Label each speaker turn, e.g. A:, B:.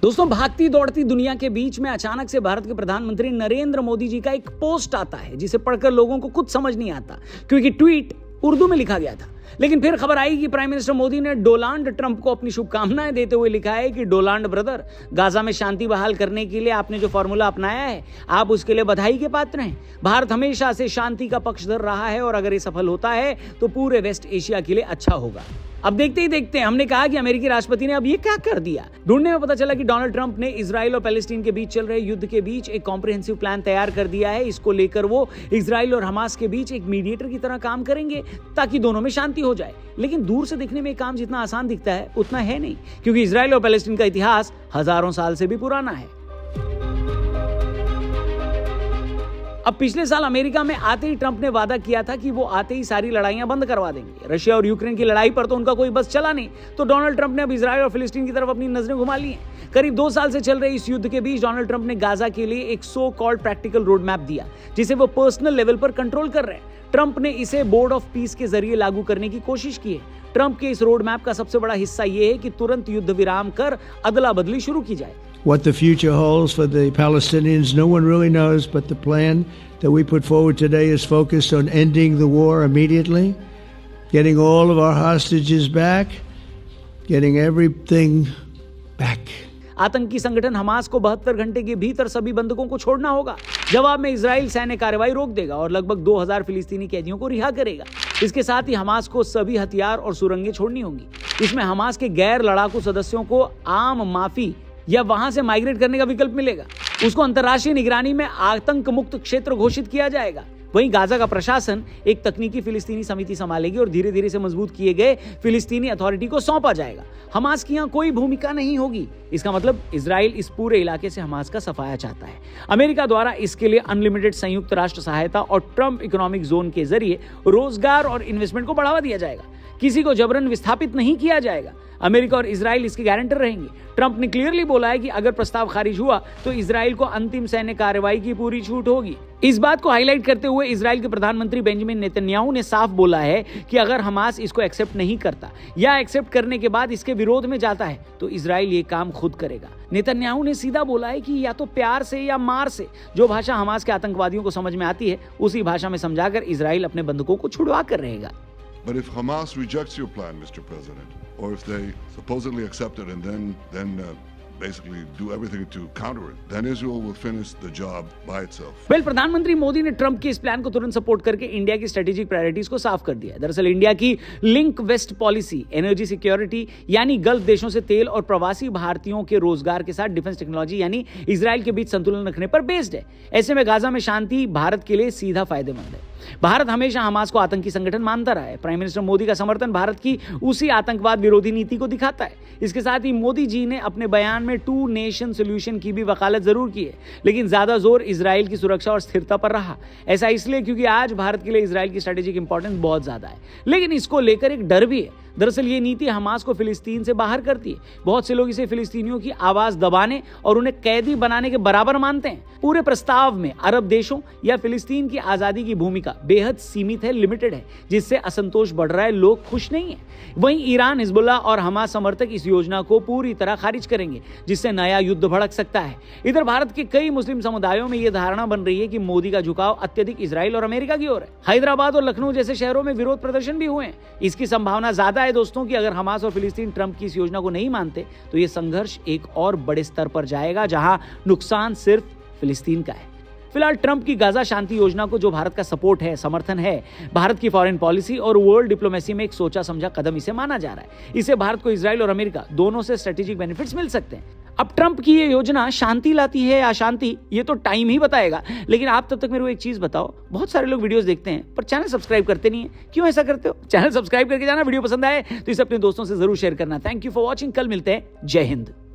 A: दोस्तों, भागती दौड़ती दुनिया के बीच में अचानक से भारत के प्रधानमंत्री नरेंद्र मोदी जी का एक पोस्ट आता है जिसे पढ़कर लोगों को कुछ समझ नहीं आता, क्योंकि ट्वीट उर्दू में लिखा गया था। लेकिन फिर खबर आई कि प्राइम मिनिस्टर मोदी ने डोनाल्ड ट्रंप को अपनी शुभकामनाएं देते हुए लिखा है कि डोनाल्ड ब्रदर, गाजा में शांति बहाल करने के लिए आपने जो फॉर्मूला अपनाया है, आप उसके लिए बधाई के पात्र हैं। भारत हमेशा से शांति का पक्षधर रहा है और अगर ये सफल होता है तो पूरे वेस्ट एशिया के लिए अच्छा होगा। अब देखते ही देखते हमने कहा कि अमेरिकी राष्ट्रपति ने अब ये क्या कर दिया। ढूंढने में पता चला कि डोनाल्ड ट्रंप ने इजराइल और पैलेस्टीन के बीच चल रहे युद्ध के बीच एक कॉम्प्रिहेंसिव प्लान तैयार कर दिया है। इसको लेकर वो इजराइल और हमास के बीच एक मीडिएटर की तरह काम करेंगे ताकि दोनों में शांति हो जाए। लेकिन दूर से देखने में काम जितना आसान दिखता है उतना है नहीं, क्योंकि इजराइल और पैलेस्टीन का इतिहास हजारों साल से भी पुराना है। अब पिछले साल अमेरिका में आते ही ट्रंप ने वादा किया था कि वो आते ही सारी लड़ाइयां बंद करवा देंगे। रशिया और यूक्रेन की लड़ाई पर तो उनका कोई बस चला नहीं, तो डोनाल्ड ट्रंप ने अब इजराइल और फिलिस्तीन की तरफ अपनी नजरें घुमा ली हैं। करीब 2 साल से चल रहे इस युद्ध के बीच डोनाल्ड ट्रंप ने गाजा के लिए एक so called practical road map दिया, जिसे वो पर्सनल लेवल पर कंट्रोल कर रहे हैं। ट्रंप ने इसे बोर्ड ऑफ पीस के जरिए लागू करने की कोशिश की है। ट्रंप के इस रोड मैप का सबसे बड़ा हिस्सा यह है कि तुरंत युद्ध विराम कर अदला बदली शुरू की जाए।
B: What the future holds for the Palestinians, no one really knows, but the plan that we put forward today is focused on ending the war immediately, getting all of our hostages back, getting everything back.
A: आतंकी संगठन Hamas को 72 घंटे के भीतर सभी बंधकों को छोड़ना होगा। जवाब में इजराइल सैन्य कार्रवाई रोक देगा और लगभग 2000 फिलिस्तीनी कैदियों को रिहा करेगा। इसके साथ ही हमास को सभी हथियार और सुरंगें छोड़नी होंगी। इसमें हमास के गैर लड़ाकू सदस्यों को आम माफी या वहां से माइग्रेट करने का विकल्प मिलेगा। उसको अंतर्राष्ट्रीय निगरानी में आतंक मुक्त क्षेत्र घोषित किया जाएगा। वहीं गाजा का प्रशासन एक तकनीकी फिलिस्तीनी समिति संभालेगी और धीरे धीरे से मजबूत किए गए फिलिस्तीनी अथॉरिटी को सौंपा जाएगा। हमास की यहां कोई भूमिका नहीं होगी। इसका मतलब इजराइल इस पूरे इलाके से हमास का सफाया चाहता है। अमेरिका द्वारा इसके लिए अनलिमिटेड संयुक्त राष्ट्र सहायता और ट्रंप इकोनॉमिक जोन के जरिए रोजगार और इन्वेस्टमेंट को बढ़ावा दिया जाएगा। किसी को जबरन विस्थापित नहीं किया जाएगा। अमेरिका और इजराइल इसके गारंटर रहेंगे। ट्रंप ने क्लियरली बोला है कि अगर प्रस्ताव खारिज हुआ तो इजराइल को अंतिम सैन्य कार्रवाई की पूरी छूट होगी। इस बात को हाईलाइट करते हुए इजराइल के प्रधानमंत्री बेंजामिन नेतन्याहू ने साफ बोला है कि अगर हमास इसको एक्सेप्ट नहीं करता या एक्सेप्ट करने के बाद इसके विरोध में जाता है तो इजराइल ये काम खुद करेगा। नेतन्याहू ने सीधा बोला है कि या तो प्यार से या मार से, जो भाषा हमास के आतंकवादियों को समझ में आती है उसी भाषा में समझाकर इजराइल अपने बंधकों को छुड़वा कर रहेगा।
C: But if Hamas rejects your plan, Mr. President, or if they supposedly accept it and then basically do everything to counter it, then Israel will finish the job by itself.
A: प्रधानमंत्री मोदी ने Trump के इस plan को तुरंत support करके India की strategic priorities को साफ कर दिया है। दरअसल इंडिया की link west policy energy security यानी गल्फ देशों से तेल और प्रवासी भारतीयों के रोजगार के साथ डिफेंस टेक्नोलॉजी यानी इजराइल के बीच संतुलन रखने पर बेस्ड है। ऐसे में गाजा में शांति भारत के लिए सीधा फायदेमंद है। भारत हमेशा हमास को आतंकी संगठन मानता रहा है। प्राइम मिनिस्टर मोदी का समर्थन भारत की उसी आतंकवाद विरोधी नीति को दिखाता है। इसके साथ ही मोदी जी ने अपने बयान में 2 नेशन सॉल्यूशन की भी वकालत जरूर की है, लेकिन ज्यादा जोर इजराइल की सुरक्षा और स्थिरता पर रहा। ऐसा इसलिए क्योंकि आज भारत के लिए इजराइल की स्ट्रेटेजिक इंपॉर्टेंस बहुत ज्यादा है, लेकिन इसको लेकर एक डर भी है। दरअसल ये नीति हमास को फिलिस्तीन से बाहर करती है। बहुत से लोग इसे फिलिस्तीनियों की आवाज दबाने और उन्हें कैदी बनाने के बराबर मानते हैं। पूरे प्रस्ताव में अरब देशों या फिलिस्तीन की आजादी की भूमिका बेहद सीमित है, लिमिटेड है, जिससे असंतोष बढ़ रहा है, लोग खुश नहीं है। वहीं ईरान, हिजबुल्लाह और हमास समर्थक इस योजना को पूरी तरह खारिज करेंगे, जिससे नया युद्ध भड़क सकता है। इधर भारत के कई मुस्लिम समुदायों में यह धारणा बन रही है कि मोदी का झुकाव अत्यधिक इजराइल और अमेरिका की ओर है। हैदराबाद और लखनऊ जैसे शहरों में विरोध प्रदर्शन भी हुए हैं। इसकी संभावना ज्यादा है दोस्तों कि अगर हमास और फिलिस्तीन ट्रंप की इस योजना को नहीं मानते तो यह संघर्ष एक और बड़े स्तर पर जाएगा, जहां नुकसान सिर्फ फिलिस्तीन का है। फिलहाल ट्रंप की गाजा शांति योजना को जो भारत का सपोर्ट है, समर्थन है, भारत की फॉरेन पॉलिसी और वर्ल्ड डिप्लोमेसी में एक सोचा समझा कदम इसे माना जा रहा है। इससे भारत को इजराइल और अमेरिका दोनों से स्ट्रेटेजिक बेनिफिट्स मिल सकते हैं। अब ट्रंप की ये योजना शांति लाती है या अशांति, ये तो टाइम ही बताएगा। लेकिन आप तब तक मेरे को एक चीज बताओ, बहुत सारे लोग वीडियोस देखते हैं पर चैनल सब्सक्राइब करते नहीं है, क्यों ऐसा करते हो? चैनल सब्सक्राइब करके जाना। वीडियो पसंद आए तो इसे अपने दोस्तों से जरूर शेयर करना। Thank you for watching. कल मिलते हैं। जय हिंद।